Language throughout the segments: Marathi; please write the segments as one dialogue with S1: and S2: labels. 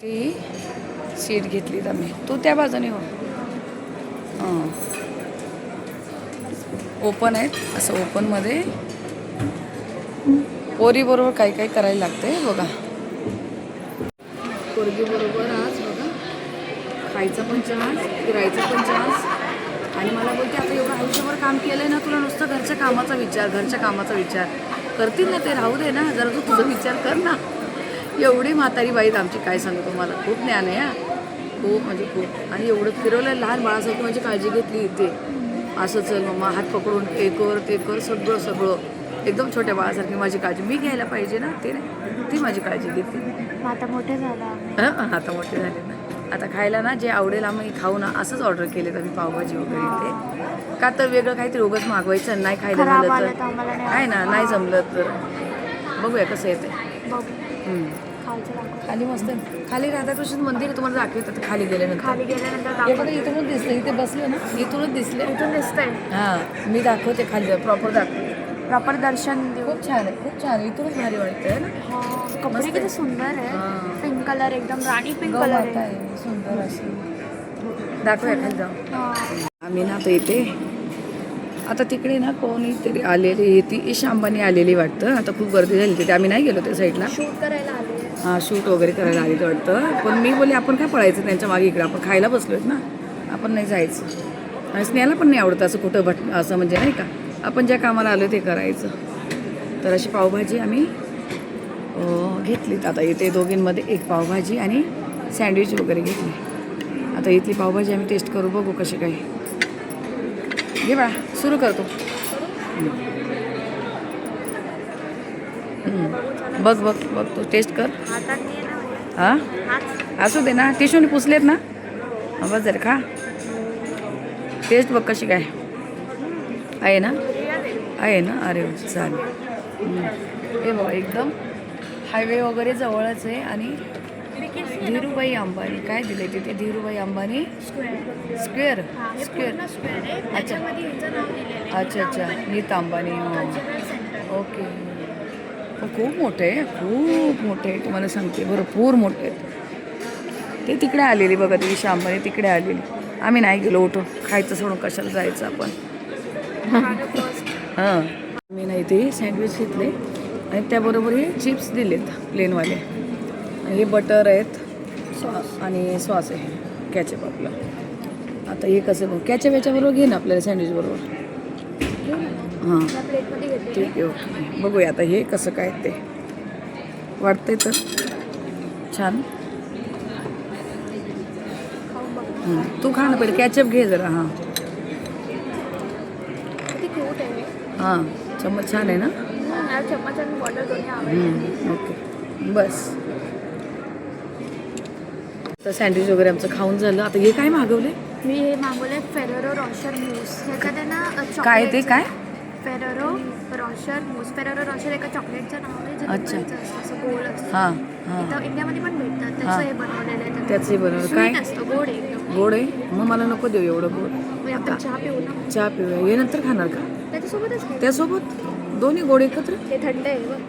S1: ती सीट घेतलीत आम्ही. तू त्या बाजूने हो. हां, ओपन आहेत. असं ओपनमध्ये पोरीबरोबर काही काही करायला लागते बघा. पोरगीबरोबर आज बघा खायचा पण चान्स, फिरायचा पण चान्स. आणि मला बोलते आता एवढं आयुष्यभर काम केलं ना, तुला नुसतं घरच्या कामाचा विचार करतील ना ते, राहू दे ना, जरा तू तुझा विचार कर ना. एवढी म्हातारी बाईत आमची, काय सांगू तुम्हाला, खूप ज्ञान आहे हा, खूप म्हणजे खूप. आणि एवढं फिरवलं, लहान बाळासारखी माझी काळजी घेतली इथे. असं चल मम्मा, हात पकडून ते कर सगळं एकदम छोट्या बाळासारखी माझी काळजी मी घ्यायला पाहिजे ना, ते नाही, ती माझी काळजी घेतली.
S2: आता मोठे झाला.
S1: आता मोठे झाले ना. आता खायला ना जे आवडेल आम्ही खाऊ ना, असंच ऑर्डर केलेत आम्ही, पावभाजी वगैरे इथे. का तर वेगळं काहीतरी उगाच मागवायचं, नाही खायला झालं तर काय ना, नाही जमलं तर बघूया कसं येते. खाली मस्त खाली राधाकृष्ण मंदिर आहे, तुम्हाला दाखवतात खाली गेल्यानंतर. इथूनच दिसतं, इथे बसले ना, इथूनच दिसतंय. हां, मी दाखवते खाली, प्रॉपर दर्शन देऊ. खूप छान आहे, इथूनच भारी वाटतंय ना.
S2: कपडे किती सुंदर आहे, पिंक कलर, एकदम राणी पिंक कलर आहे,
S1: सुंदर असं. दाखवूया खाली जाऊ. आम्ही ना आता इथे, आता तिकडे ना कोणीतरी आलेली, ती ईशा अंबानी आलेली वाटतं. आता खूप गर्दी झाली तिथे, आम्ही नाही गेलो त्या साईडला.
S2: शूट करायला आले.
S1: हां, शूट वगैरे करायला आली वाटतं. पण मी बोलले आपण काय पळायचं त्यांच्या मागे, इकडे आपण खायला बसलो आहेत ना, आपण नाही जायचं. आणि स्नेहाला पण नाही आवडतं असं कुठं असं, म्हणजे नाही का, आपण ज्या कामाला आलो ते करायचं. तर अशी पावभाजी आम्ही घेतलीत. आता इथे दोघींमध्ये एक पावभाजी आणि सँडविच वगैरे घेतली. आता इथली पावभाजी आम्ही टेस्ट करू, बघू कशी काय. घे बा, सुरू करतो. बघ तू टेस्ट कर. हां, असू दे ना, टिश्यूने पुसलेत ना. बस जर खा, टेस्ट बघ कशी काय आहे ना. अरे चालेल. हे बघा, एकदम हायवे वगैरे जवळच आहे. आणि धीरूभाई अंबानी काय दिले तिथे, धीरूभाई अंबानी स्क्वेअर. अच्छा, नीता अंबानी. ओके. खूप मोठे आहे, तुम्हाला सांगते, भरपूर मोठे आहेत ते. तिकडे आलेली बघा, ती ईशा अंबानी तिकडे आलेली. आम्ही नाही गेलो, उठो खायचं सोडून कशाला जायचं आपण. हां, मी नाही ते सँडविच घेतले आणि त्याबरोबर हे चिप्स दिलेत प्लेनवाले. हे बटर आहेत आणि सॉस आहे, कॅचअप आपलं. आता हे कसं बघ, कॅचअप याच्याबरोबर घे ना आपल्याला सँडविच बरोबर. हां, ठीक आहे, ओके. बघूया आता हे कसं काय ते वाटतंय. तर छान. तू खा ना पहिले, कॅचअप घे जरा. हां, चम्मच छान आहे ना. ओके, बस. तर सँडविच वगैरे आमचं खाऊन झालं. आता हे काय मागवले?
S2: मी हे मागवले फेरेरो रॉशर मूस. ह्याच्यात आहे ना,
S1: काय ते काय?
S2: फेरेरो रॉशर मूस. फेरेरो रॉशर एका चॉकलेटचं नाव आहे, जे असं गोड असतं.
S1: हां,
S2: इथं इंडियामध्ये पण भेटतात. त्याचं हे बनवलेलं आहे.
S1: त्याचे बनवलं काय?
S2: असतं, गोड आहे एकदम.
S1: गोड आहे, मग मला नको देऊ एवढं गोड.
S2: आपण चहा पिऊ ना.
S1: चहा पिऊया, हे नंतर खाणार का?
S2: त्याच्यासोबतच
S1: त्यासोबत दोन्ही गोड एकत्र.
S2: ते थंड आहे बघ.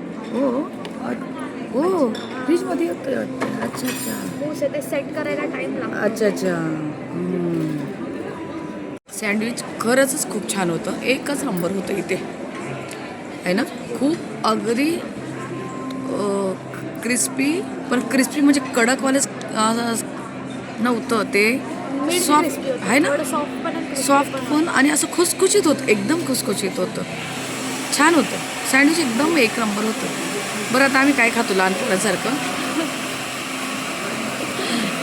S1: हो, फ्रीजमध्ये येतं. अच्छा.
S2: मूस आहे, ते सेट करायला टाइम लागतो.
S1: अच्छा. सँडविच खरंच खूप छान होतं, एकच नंबर होतं इथे आहे ना. खूप अगदी क्रिस्पी, पण क्रिस्पी म्हणजे कडकवालेच नव्हतं ते, सॉफ्ट आहे ना, सॉफ्ट पण आणि असं खुसखुशीत होतं, एकदम खुसखुशीत होतं, छान होतं सँडविच, एकदम एक नंबर होतं. बरं, आता आम्ही काय खातो लहानपणासारखं,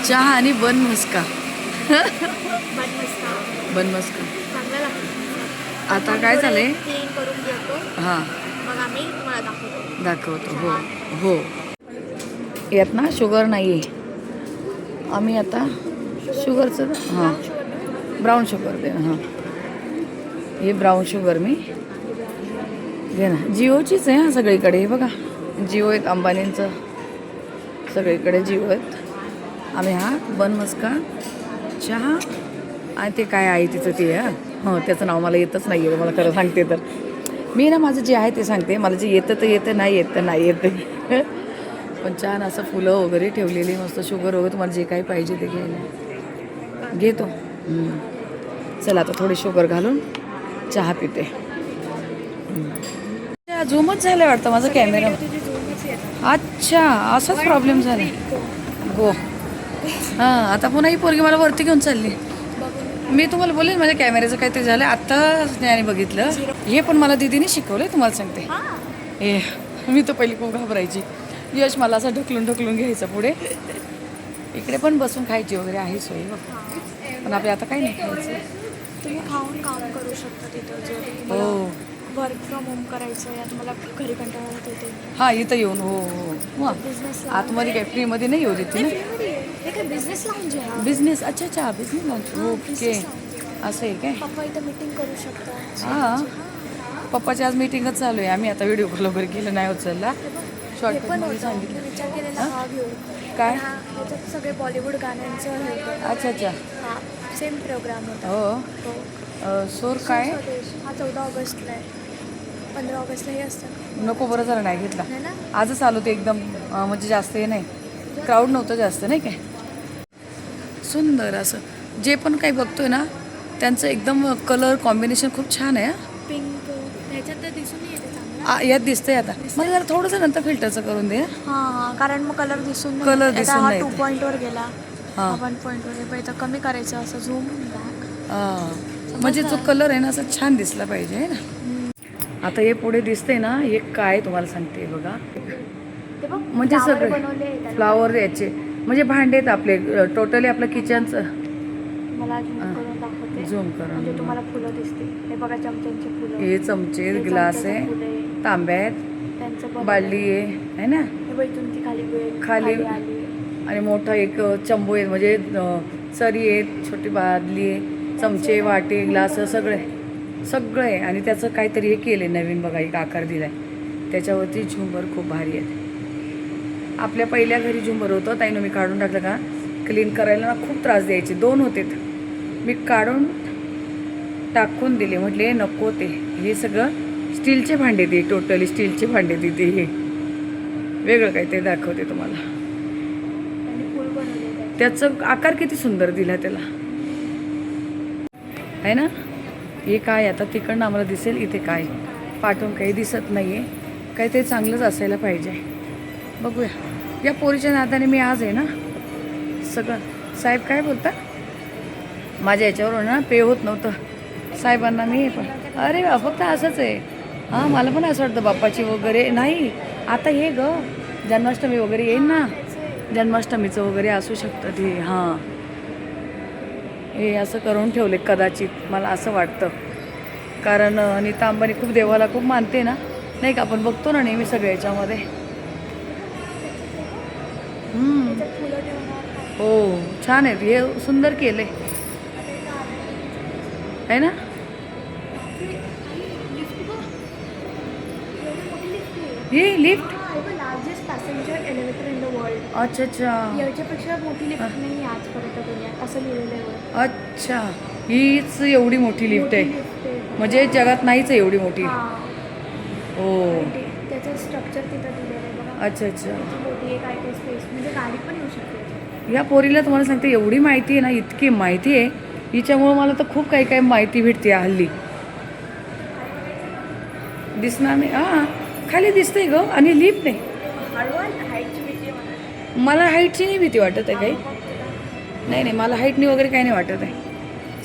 S1: चहा आणि बन मस्का. आता काय झालंय, हां दाखवतो. हो, यात ना शुगर नाही आहे. आम्ही आता शुगरचं, हां ब्राऊन शुगर दे. हां, हे ब्राऊन शुगर मी घे ना. जिओचीच आहे हां सगळीकडे, हे बघा जिओ आहेत, अंबानींचं सगळीकडे जिओ आहेत. आम्ही हा बन मस्का चहा आणि ते काय आहे तिचं ते, त्याचं नाव मला येतच नाही आहे, मला खरं सांगते तर. मी ना माझं जे आहे ते सांगते, मला जे येतं तर येतं, नाही येत तर नाही येतं. पण छान असं फुलं वगैरे ठेवलेली मस्त शुगर वगैरे तुम्हाला जे काही पाहिजे ते घ्यायला घेतो. चला आता थोडी शुगर घालून चहा पिते. झूमच झालं वाटतं माझा कॅमेरा. अच्छा असाच प्रॉब्लेम झाला. गो हां आता पुन्हा ही पोरगी मला वरती घेऊन चालली. मी तुम्हाला बोलेन माझ्या कॅमेऱ्याचं काहीतरी झालं आत्ता स्नेहाने बघितलं. हे पण मला दीदीने शिकवलं तुम्हाला सांगते. मी तर पहिली खूप घाबरायची. यश मला असं ढकलून घ्यायचं पुढे. इकडे पण बसून खायची वगैरे आहे सोय बघ. पण आपल्या आता काही नाही खायचं.
S2: तुम्ही खाऊन काम करू शकता तिथं जर
S1: हो
S2: तुम्हाला वर्क फ्रॉम होम करायचं या तुम्हाला घरी कंटाळा येते.
S1: हां इथं येऊन हो हो
S2: बिझनेस
S1: आतमध्ये काय फ्रीमध्ये नाही येऊ देते ना.
S2: हे काय बिझनेस लाऊंज आहे.
S1: बिझनेस अच्छा बिझनेस लॉन्च ओके असं आहे काय.
S2: पप्पा इथं मीटिंग करू शकता.
S1: हां पप्पाची आज मीटिंगच चालू आहे. आम्ही आता व्हिडिओ कॉल वगैरे केलं नाही उचलला.
S2: हे पण होतं मी विचार केलेला हा घेऊ
S1: काय
S2: ह्याच्यात सगळे बॉलिवूड गाण्यांचं हे होतं.
S1: अच्छा
S2: हा सेम प्रोग्राम होता.
S1: हो सोर काय
S2: स्वदेश हा 14 ऑगस्टला आहे. 15 ऑगस्टला हे असतं.
S1: नको बरं जरा नाही घेतला.
S2: है ना
S1: आजच आलो ते एकदम म्हणजे जास्त हे नाही क्राऊड नव्हतं जास्त नाही काय. सुंदर असं जे पण काही बघतोय ना त्यांचं एकदम कलर कॉम्बिनेशन खूप छान आहे.
S2: पिंक ह्याच्यात तर दिसून येते चांगलं.
S1: यात दिसतंय आता मला जरा थोडंसं नंतर फिल्टरचं करून दे.
S2: हां कारण मग कलर दिसून नाही
S1: कलर
S2: येत. आता
S1: दिसून
S2: हा
S1: नाही
S2: 2 पॉईंटवर गेला.
S1: हां
S2: 1 पॉईंटवर पहिलं कमी करायचं असं झूम बॅक.
S1: म्हणजे जो कलर आहे ना असं छान दिसला पाहिजे आहे ना. आता हे पुढे दिसतंय ना हे काय तुम्हाला सांगते बघा.
S2: ते बघ
S1: म्हणजे सगळे
S2: बनवले
S1: फ्लावर याचे म्हणजे भांडे आहेत आपले टोटली आपलं किचनचं.
S2: मला झूम करून दाखवते
S1: झूम
S2: म्हणजे
S1: करून
S2: तुम्हाला फुलं दिसते. हे बघा चमच्यांचे फुलं.
S1: हे चमचे ग्लास आहे
S2: फुले
S1: तांब्या आहेत
S2: त्यांचं
S1: बादली आहे ना
S2: हे बघ इथून ती खाली वेळ
S1: खाली
S2: आली.
S1: आणि मोठा एक चंबू आहे म्हणजे चरी आहेत छोटी बादली आहे चमचे वाटे ग्लास सगळं आहे. आणि त्याचं काहीतरी हे केलं आहे नवीन बघा एक आकार दिला आहे त्याच्यावरती झुंबर खूप भारी आहे. आपल्या पहिल्या घरी झुंबर होतं ताईनं मी काढून टाकलं का क्लीन करायला ना खूप त्रास द्यायचे. 2 होते मी काढून टाकून दिले म्हटले नको ते. हे सगळं स्टीलचे भांडे ते टोटली स्टीलचे भांडे तिथे हे वेगळं काही ते दाखवते तुम्हाला.
S2: आणि फुल बनवले
S1: त्याचं आकार किती सुंदर दिला त्याला आहे ना. हे काय आता तिकडनं आम्हाला दिसेल इथे काय पाठवून काही दिसत नाही आहे. काही ते चांगलंच असायला पाहिजे. बघूया या पोरीच्या नादाने मी आज आहे ना सगळं. साहेब काय बोलता माझ्या याच्यावर ना पे होत नव्हतं साहेबांना मी पण अरे फक्त असंच आहे. हां मला पण असं वाटतं बाप्पाची वगैरे नाही. आता हे जन्माष्टमी वगैरे येईल ना जन्माष्टमीचं वगैरे असू शकतं ते. हां हे असं करून ठेवले कदाचित मला असं वाटतं. कारण नीता अंबानी खूप देवाला खूप मानते ना नाही का. आपण बघतो ना नेहमी सगळ्या याच्यामध्ये. हो छान आहे हे सुंदर केले आहे ना. हे lift
S2: largest passenger elevator in the world.
S1: अच्छा
S2: याच्यापेक्षा मोठी लिफ्ट नाही आजपर्यंत दुनियात असं लिहिलेलं आहे.
S1: अच्छा हीच एवढी मोठी लिफ्ट आहे म्हणजे जगात नाहीच आहे एवढी मोठी. हो
S2: त्याचं स्ट्रक्चर तिथं दिलेलं आहे बघा.
S1: अच्छा
S2: मोठी एक आहे स्पेस म्हणजे गाडी पण येऊ शकते.
S1: या पोरीला तुम्हाला सांगते एवढी माहिती आहे ना इतकी माहिती आहे हिच्यामुळं मला तर खूप काही माहिती भेटते हल्ली. दिसणार नाही हां खाली दिसतंय ग आणि लिफ्ट नाही. मला हाईटची नाही भीती वाटत आहे काही. नाही मला हाईटनी वगैरे काही नाही वाटत आहे.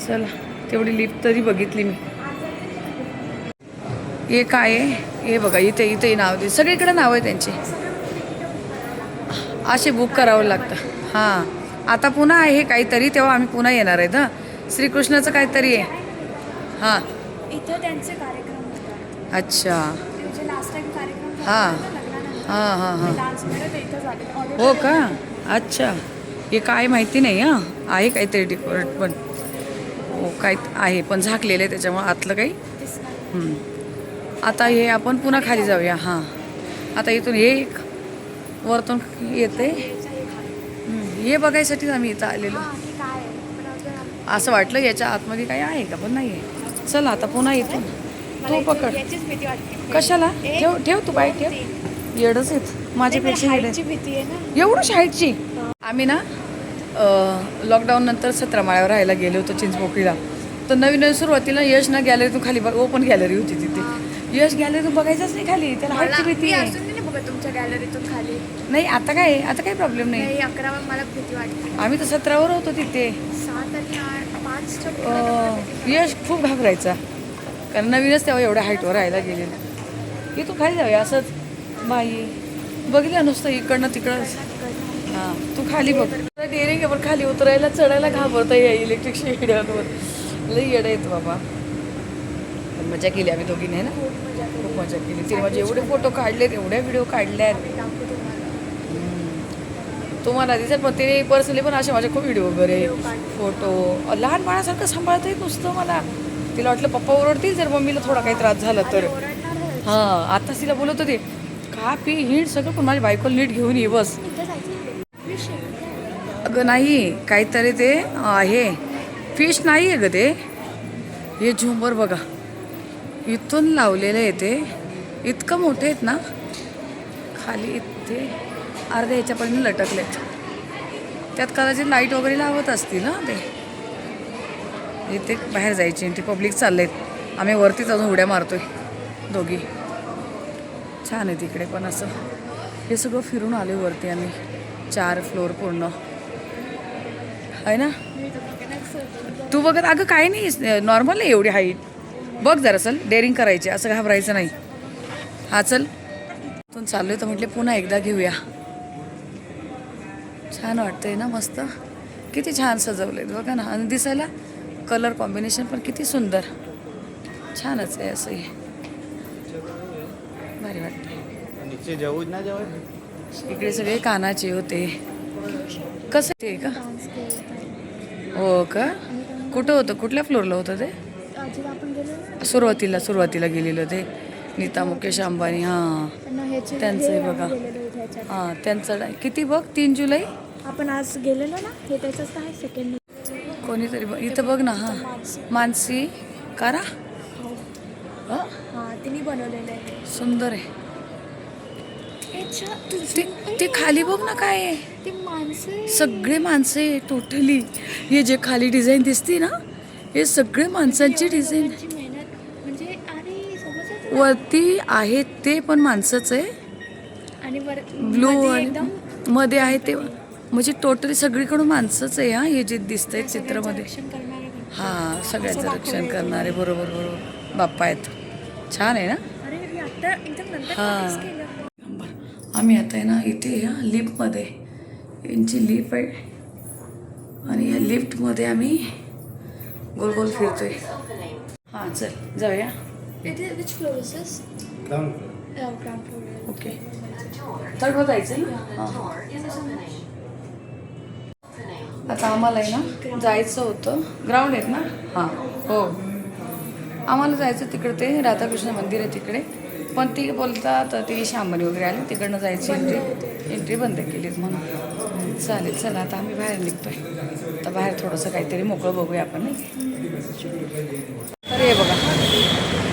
S1: चला तेवढी लिफ्ट तरी बघितली मी. हे काय आहे हे बघा इथे नाव दे सगळीकडे नाव आहे त्यांचे. असे बुक करावं लागतं. हां आता पुन्हा आहे काहीतरी तेव्हा आम्ही पुन्हा येणार आहेत. हां श्रीकृष्णाचं काहीतरी आहे. हां
S2: इथं त्यांचे कार्यक्रम होतात.
S1: अच्छा
S2: त्यांचे लास्ट टाइम कार्यक्रम
S1: हां हां
S2: डान्स मध्ये इथं झाले.
S1: हो का अच्छा हे काय माहिती नाही. हां आहे काहीतरी डेकोरेट पण हो काय आहे पण झाकलेलं आहे त्याच्यामुळं आतलं काही. आता हे आपण पुन्हा खाली जाऊया. हां आता इथून हे एक वरतून येते हे बघायसाठीच आम्ही इथं आलेलो. असं वाटलं याच्या आतमध्ये काही आहे का पण नाही आहे. चला आता पुन्हा इथून तू पकड कशाला ठेव तू बाईक ठेव येडच येत. माझ्यापेक्षा
S2: हाईटची भीती आहे ना.
S1: एवढं हाईटची. आम्ही ना लॉकडाऊन नंतर 17 माळ्यावर राहायला गेलो होतो चिंचपोकळीला. तर नवीन सुरुवातीला यश ना गॅलरीतून खाली ओपन गॅलरी होती तिथे. यश गॅलरीतून बघायचंच नाही खाली, त्याला हाईटची भीती आहे.
S2: अजून नाही बघा तुमच्या गॅलरीतून खाली.
S1: नाही आता काही प्रॉब्लेम नाही.
S2: नाही 11 मला भीती वाटते.
S1: आम्ही तर 17वर होतो तिथे.
S2: 7 आणि 5
S1: यश खूप घाबरायचा कारण नवीनच तेव्हा एवढ्या हाईटवर राहायला गेलेलं. की तू खाली जाऊया असंच बाई बघितलं नुसतं इकडनं तिकडं. हां तू खाली बघ. डेअरिंग आहे पण खाली उतरायला चढायला घाबरता या इलेक्ट्रिक शेड्यांवर. लई येडं येतं बाबा. पण मजा केली आम्ही दोघीने ना. खूप मजा केली. तिने माझे एवढे फोटो काढलेत, एवढ्या व्हिडिओ काढल्यात. तुम्हाला दिसेल पण ते पर्सनली पण असे माझे खूप व्हिडिओ वगैरे फोटो. लहान बाळासारखं सांभाळता येत नुसतं मला. तिला वाटलं पप्पा ओरडतील जर मम्मीला थोडा काही त्रास झाला तर. हां आताच तिला बोलत होते खा पी हिंड सगळं पण माझ्या बायकोला नीट घेऊन ये बस. अगं नाही काहीतरी ते आहे फिश नाही आहे ग ते. हे झुंबर बघा इथून लावलेलं आहे ते. इतकं मोठे आहेत ना खाली इथे अर्ध्या ह्याच्यापर्यंत लटकलेत. त्यात कदाचित लाईट वगैरे लावत असतील ना ते. इथे बाहेर जायची ते पब्लिक चाललेत. आम्ही वरतीच अजून उड्या मारतोय दोघी. छान आहे तिकडे पण असं. हे सगळं फिरून आलो वरती आम्ही 4 फ्लोअर पूर्ण आहे ना. तू बघत अगं काही नाही नॉर्मल आहे एवढी हाईट. बघ जरा चल डेअरिंग करायची असं घाबरायचं नाही. हा चल तू चाललो आहे तर म्हटले पुन्हा एकदा घेऊया. छान वाटतंय ना मस्त. किती छान सजवलं आहे बघा ना. आणि दिसायला कलर कॉम्बिनेशन पण किती सुंदर. छानच आहे असंही भारी वाटतं. इकडे सगळे कानाचे होते. कसं ते का हो का. कुठं होतं कुठल्या फ्लोअरला होतं ते. सुरुवातीला गेलेलं ते नीता मुकेश अंबानी. हां त्यांचं आहे बघा. हां त्यांचं किती बघ 3 जुलै
S2: आपण आज गेलेलो ना. हे त्याचंच आहे सेकंड.
S1: कोणीतरी इथं बघ ना. हां मानसी कारा.
S2: हां तिने बनवलेलं आहे.
S1: सुंदर आहे ते खाली बघ ना काय आहे.
S2: ते माणसं
S1: सगळे माणसं आहे टोटली. हे जे खाली डिझाईन दिसते ना हे सगळे माणसांची डिझाईन.
S2: म्हणजे अरे
S1: वरती आहेत ते पण माणसंच आहे.
S2: आणि
S1: ब्लू आणि मध्ये आहे ते म्हणजे टोटली सगळीकडून माणसंच आहे. हां हे जे दिसतंय चित्रामध्ये. हां सगळ्यांचं रक्षण करणारे बरोबर बाप्पा आहेत. छान आहे ना. हां आम्ही आता आहे ना इथे या लिफ्टमध्ये यांची लिफ्ट आहे आणि या लिफ्टमध्ये आम्ही गोल गोल फिरतोय. हां चल जाऊया. ओके चढवं जायचं ना. हां आता आम्हाला आहे ना जायचं होतं. ग्राउंड आहेत ना. हां हो आम्हाला जायचं तिकडे ते राधाकृष्ण मंदिर आहे तिकडे. पण ती बोलतात ती शांबनी वगैरे आली तिकडनं जायची एंट्री बंद केलीत म्हणून. चालेल चला आता आम्ही बाहेर निघतोय. आता बाहेर थोडंसं काहीतरी मोकळं बघूया आपण नाही. तर हे बघा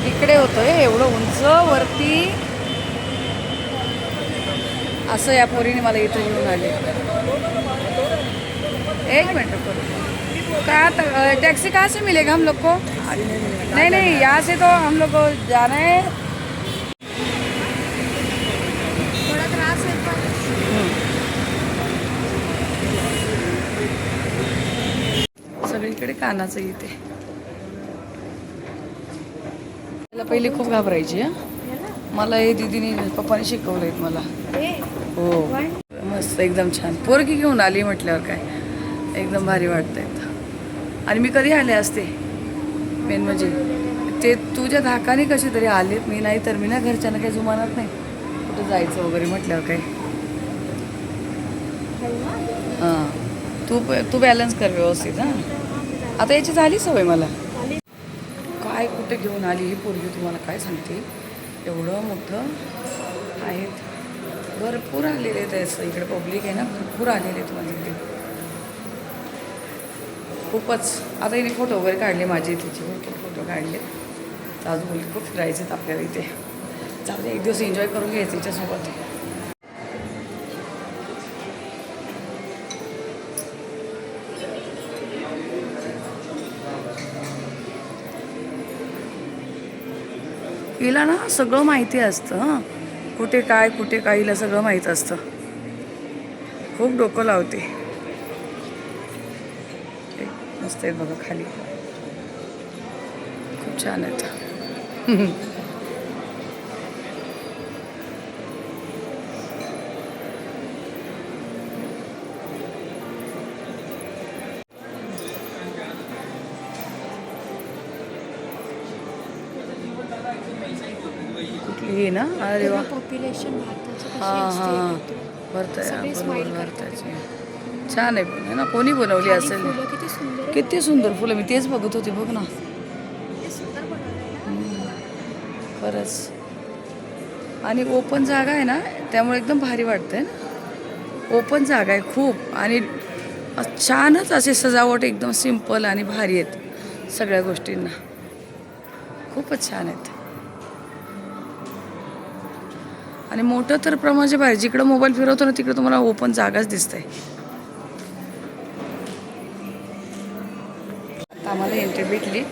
S1: इकडे होतोय एवढं उंच वरती. असं या पोरीने मला इथं घेऊन आले. एक मिनट रुको. कहाँ टैक्सी कहाँ से मिलेगा हम लोग को. नहीं यहाँ से तो हम लोग को जाना है.
S2: थोडा त्रास आहे पण
S1: सगळीकडे कानाचं इथे. त्याला पहिले खूप घाबरायची. हां मला हे दीदीने पप्पाने शिकवलं आहेत मला. हो मस्त एकदम छान. पोरगी घेऊन आली म्हटल्यावर काय एकदम भारी वाटतंय. आणि मी कधी आले असते मेन म्हणजे ते तुझ्या धाकाने कशी तरी आले. मी नाही तर मी ना घरच्यांना काही जुमानत नाही कुठं जायचं वगैरे म्हटल्यावर काय. हां तू बॅलन्स कर व्यवस्थित. हां आता याची झाली सवय मला. काय कुठे घेऊन आली ही पोरगी तुम्हाला काय सांगते. एवढं मोठं आहेत भरपूर आलेले आहेत. असं इकडे पब्लिक आहे ना भरपूर आलेले आहेत माझे इथे खूपच. आता इथे फोटो वगैरे काढले माझे तिचे भरपूर फोटो काढले. तर अजून खूप फिरायचे आहेत आपल्याला इथे. चालते एक दिवस एन्जॉय करून घ्यायचं हिच्यासोबत. हिला ना सगळं माहिती असतं हां, कुठे काय हिला सगळं माहीत असतं. खूप डोकं लावते. मस्त आहेत बघा खाली, खूप छान आहेत. कुठली ही ना? अरे वा,
S2: पॉप्युलेशन भारताचं
S1: हां
S2: कशी
S1: हां,
S2: असते
S1: भरतंय
S2: सगळे
S1: बरोबर
S2: स्माईल करतात.
S1: भरतायची. छान आहे पण आहे ना, कोणी बनवली
S2: खाली
S1: असेल?
S2: फुलं किती सुंदर आहे.
S1: किती सुंदर फुलं, मी तेच बघत होते बघ ना.
S2: किती सुंदर बनवलंय ना.
S1: खरंच. आणि ओपन जागा आहे ना, त्यामुळे एकदम भारी वाटतंय ना. ओपन जागा आहे खूप, आणि छानच असे सजावट एकदम सिंपल आणि भारी आहेत सगळ्या गोष्टींना. खूपच छान आहेत. आणि मोठं तर प्रमाणाच्या बाहेर, जिकडं मोबाईल फिरवतो ना तिकडं तुम्हाला ओपन जागाच दिसते. आम्हाला एंट्री भेटली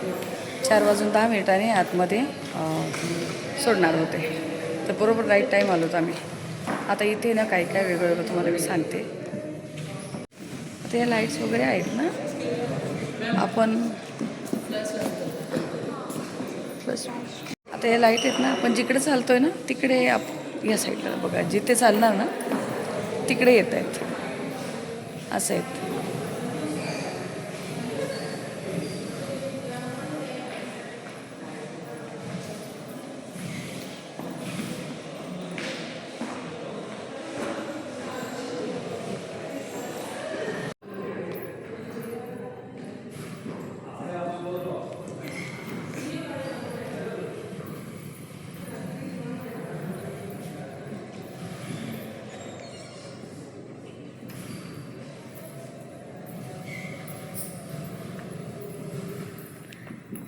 S1: 4:10 आतमध्ये सोडणार होते, तर बरोबर राईट टाईम आलोत आम्ही. आता इथे ना काय काय वेगळं वेगळं तुम्हाला मी सांगते. आता या लाईट्स वगैरे आहेत ना, आपण बस. आता हे लाईट आहेत ना, आपण जिकडे चालतोय ना तिकडे या साईडला बघा, जिथे चालणार ना तिकडे येत आहेत, असं आहेत.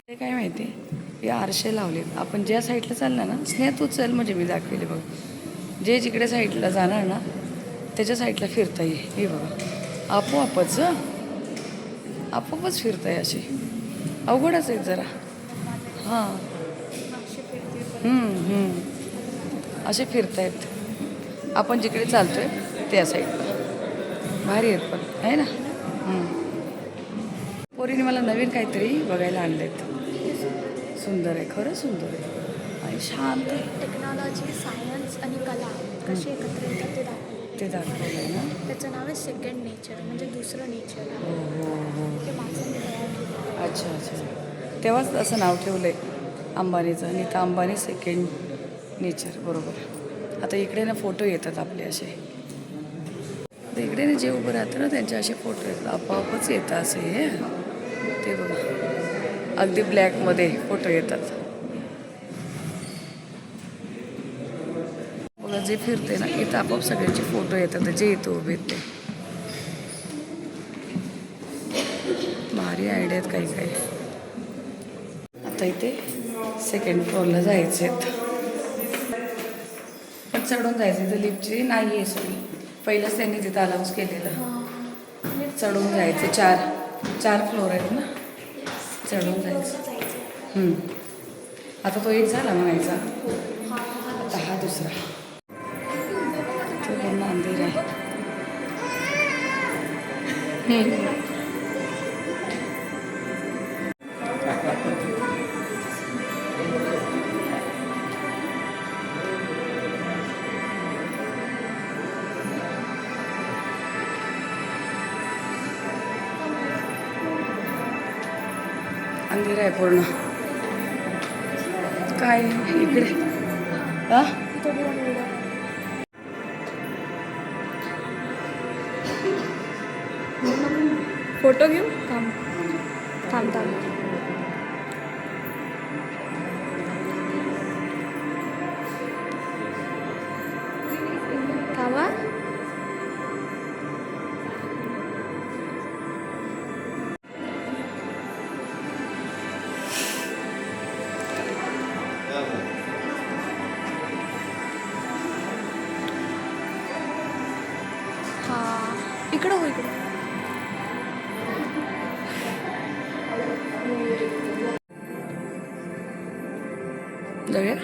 S1: ते काय माहिती, हे आरशे लावलेत. आपण ज्या साईडला चालणार ना, स्नेह तू चल म्हणजे मी दाखवले बघ, जे जिकडे साईडला जाणार ना त्याच्या साईडला फिरता येईल. हे बघा, आपोआपच आपोआपच फिरता आहे. असे अवघडच आहेत जरा. हां, असे फिरतायत आपण जिकडे चालतोय त्या साईडला. भारी आहेत पण, आहे ना. पोरीने मला नवीन काहीतरी बघायला आणलेत. सुंदर आहे, खरं सुंदर आहे आणि शांत आहे.
S2: टेक्नॉलॉजी, सायन्स आणि कला कशी एकत्र येतात
S1: ते दाखवलं आहे ना.
S2: त्याचं नाव आहे सेकंड नेचर, म्हणजे दुसरं नेचर.
S1: हो हो हो,
S2: ते माणसाने तयार केलं.
S1: अच्छा अच्छा. तेव्हाच असं नाव ठेवलं आहे अंबानीचं, नीता अंबानी सेकंड नेचर. बरोबर. आता इकडे ना फोटो येतात आपले असे, तर इकडे ना जे उभं राहतं ना त्यांचे असे फोटो येतात, आपोआपच येतात असे. हे ते बघा, अगदी ब्लॅकमध्ये फोटो येतात बघा. जे फिरते ना इथं आपोआप सगळ्यांचे फोटो येतात, जे इथं उभे आहेत ते. भारी आयडिया आहेत काही काही. आता इथे सेकंड फ्लोअरला जायचे आहेत, पण चढून जायचं. इथं लिफ्टची नाही आहे सोयी, पहिलंच त्यांनी तिथं अलाउन्स केलेलं. चढून जायचं, चार फ्लोअर आहेत ना, चढून जायचं. आता तो एक झाला म्हणायचा, आता हा दुसरा. तो पूर्ण अंधेर आहे. अंधेर आहे पूर्ण. काय इकडे
S2: फोटो घेऊ. थांब थांब थांब. थांबा. इकडं हो, इकडं.
S1: जाऊया.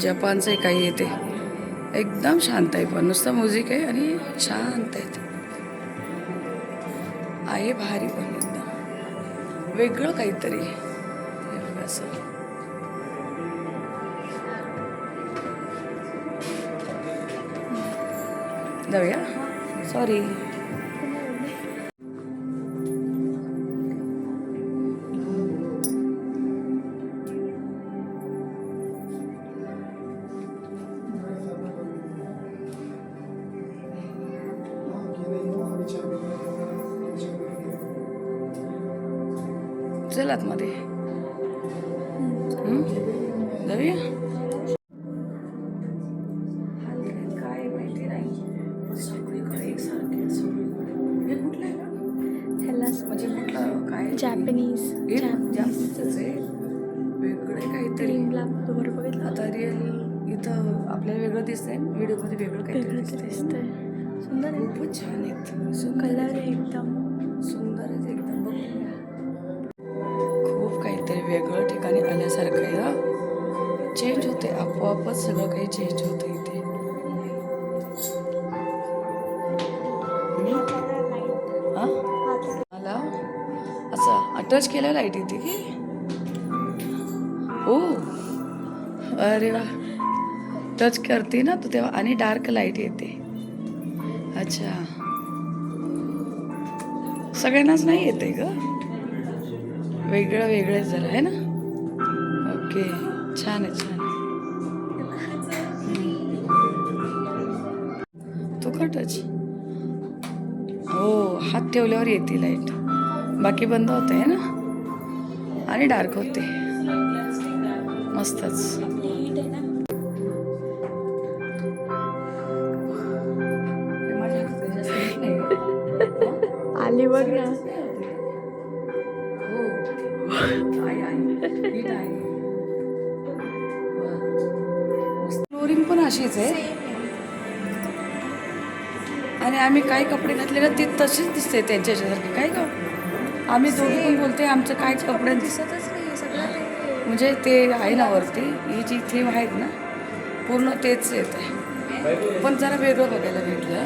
S1: जपानचं आहे काही येते, एकदम शांत आहे, पण नुसतं म्युझिक आहे आणि शांत आहे भारी, पण एकदम वेगळं काहीतरी असं. जाऊया. सॉरी. चल आतमध्ये. जाऊया. काय माहिती नाही, सगळीकडे एकसारखे सगळीकडे. हे कुठलं आहे का?
S2: ह्याला
S1: म्हणजे कुठलं काय?
S2: जॅपनीज.
S1: जापनीजच आहे, वेगळे काहीतरी.
S2: क्रीमला बरोबर बघितलं
S1: आता रिअल इथं आपल्याला वेगळं दिसतंय, व्हिडिओमध्ये वेगळं काहीतरी दिसतंय.
S2: दिसतंय. सुंदर आहे.
S1: खूपच छान आहेत.
S2: कलर आहे एकदम
S1: सुंदरच एकदम. बघूया. खूप काहीतरी वेगळं ठिकाणी आल्यासारखं आहे. हा चेंज होते, आपोआपच सगळं काही चेंज होतं इथे. हा मला असं टच केलं लाईट येते की. ओ अरे वा. टच करते ना तर तेव्हा आणि डार्क लाईट येते. अच्छा, सगळ्यांनाच नाही येते ग, वेगळं वेगळं जरा आहे ना. ओके, छान आहे छान. तो का टच? हो, हात ठेवल्यावर येते लाईट, बाकी बंद होते आहे ना, आणि डार्क होते. मस्तच.
S2: आली बघ ना.
S1: फ्लोरिंग पण अशीच आहे, आणि आम्ही काय कपडे घातले ना ते तसेच दिसते त्यांच्यासारखे. काय का आम्ही दोघी पण बोलते आमचं काय कपडे
S2: दिसतच नाही सगळं ते.
S1: म्हणजे ते आहे ना वरती, ही जी थीम आहेत ना पूर्ण तेच येत आहे, पण जरा वेगळं बघायला भेटलं.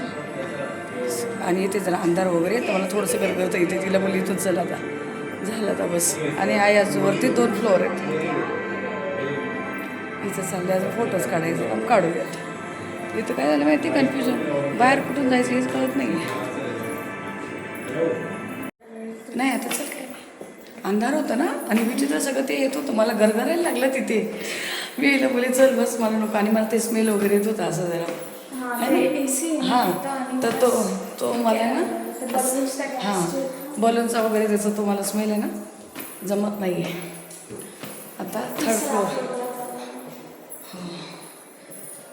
S1: आणि इथे जरा अंधार वगैरे तर मला थोडंसं गरज होतं इथे. तिला बोलली इथून चल आता, झालं आता बस. आणि आहे आजूवरती 2 फ्लोअर आहेत. इथं चालले अजून फोटोज काढायचे, मग काढूयात. इथं काय झालं माहिती, कन्फ्युजन, बाहेर कुठून जायचं हेच कळत नाही. नाही आता चल, काय अंधार होता ना आणि विचित्र सगळं ते येत होतं, मला गरगरायला लागलं तिथे. मी हिला बोले चल बस, मला नको. आणि मला ते स्मेल वगैरे येत होतं असं जरा. हां, तर तो मला ना हां बलूनचा वगैरे त्याचा तो मला स्मेल आहे ना जमत नाही आहे. आता 3rd फ्लोअर.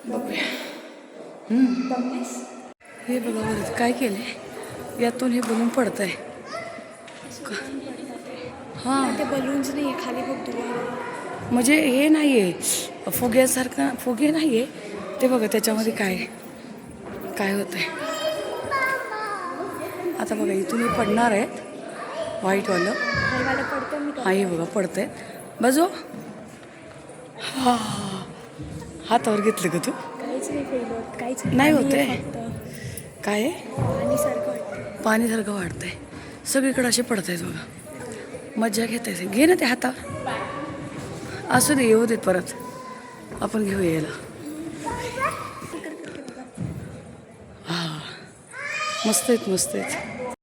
S1: बघूया. हे बघा बरं काय केलं, यातून हे बलून पडत आहे. हां,
S2: ते बलून्स नाही आहे खाली, बघ तुला.
S1: म्हणजे हे नाही आहे फुग्यासारखं, फुगे नाही आहे ते. बघा त्याच्यामध्ये काय होतं आहे. आता बघा इथून हे पडणार आहेत व्हाईटवालं. हा हे बघा पडतं आहे बाजू. हा हातावर घेतलं का तू?
S2: काहीच
S1: नाही होते. काय आहे?
S2: पाणीसारखं वाटतं.
S1: पाणीसारखं वाटतंय. सगळीकडे असे पडत आहेत बघा. मज्जा घेता येते. घे ना ते हातावर. असू दे, येऊ देत परत, आपण घेऊ यायला. हा मस्त आहेत, मस्त आहेत.